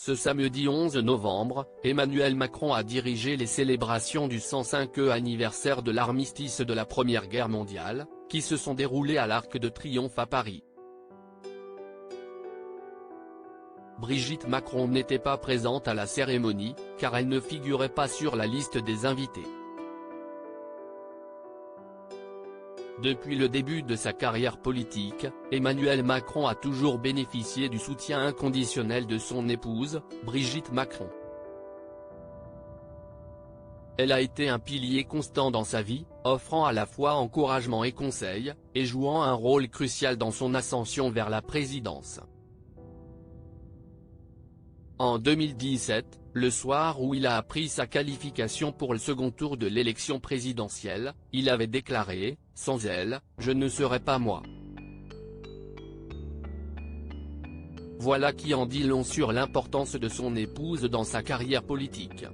Ce samedi 11 novembre, Emmanuel Macron a dirigé les célébrations du 105e anniversaire de l'armistice de la Première Guerre mondiale, qui se sont déroulées à l'Arc de Triomphe à Paris. Brigitte Macron n'était pas présente à la cérémonie, car elle ne figurait pas sur la liste des invités. Depuis le début de sa carrière politique, Emmanuel Macron a toujours bénéficié du soutien inconditionnel de son épouse, Brigitte Macron. Elle a été un pilier constant dans sa vie, offrant à la fois encouragement et conseils, et jouant un rôle crucial dans son ascension vers la présidence. En 2017, le soir où il a appris sa qualification pour le second tour de l'élection présidentielle, il avait déclaré « Sans elle, je ne serais pas moi ». Voilà qui en dit long sur l'importance de son épouse dans sa carrière politique.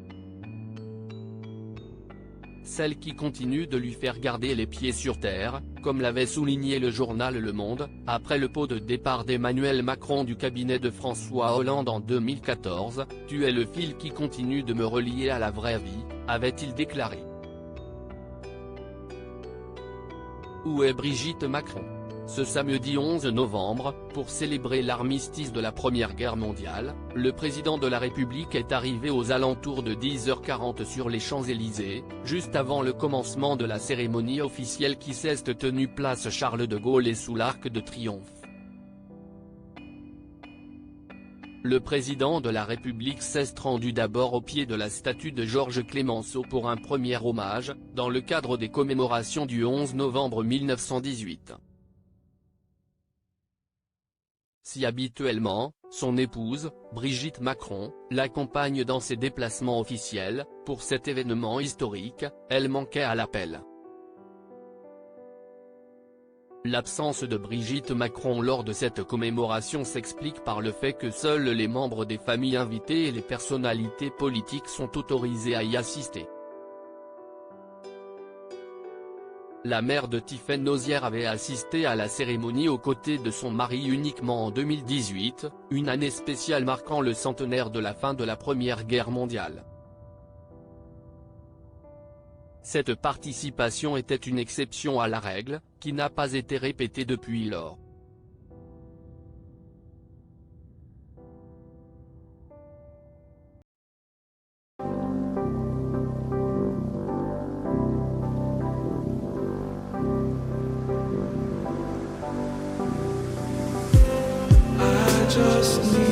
Celle qui continue de lui faire garder les pieds sur terre, comme l'avait souligné le journal Le Monde, après le pot de départ d'Emmanuel Macron du cabinet de François Hollande en 2014, « Tu es le fil qui continue de me relier à la vraie vie », avait-il déclaré. Où est Brigitte Macron ? Ce samedi 11 novembre, pour célébrer l'armistice de la Première Guerre mondiale, le président de la République est arrivé aux alentours de 10h40 sur les Champs-Élysées, juste avant le commencement de la cérémonie officielle qui s'est tenue place Charles de Gaulle et sous l'Arc de Triomphe. Le président de la République s'est rendu d'abord au pied de la statue de Georges Clémenceau pour un premier hommage, dans le cadre des commémorations du 11 novembre 1918. Si habituellement, son épouse, Brigitte Macron, l'accompagne dans ses déplacements officiels, pour cet événement historique, elle manquait à l'appel. L'absence de Brigitte Macron lors de cette commémoration s'explique par le fait que seuls les membres des familles invitées et les personnalités politiques sont autorisés à y assister. La mère de Tiphaine Nozière avait assisté à la cérémonie aux côtés de son mari uniquement en 2018, une année spéciale marquant le centenaire de la fin de la Première Guerre mondiale. Cette participation était une exception à la règle, qui n'a pas été répétée depuis lors. Just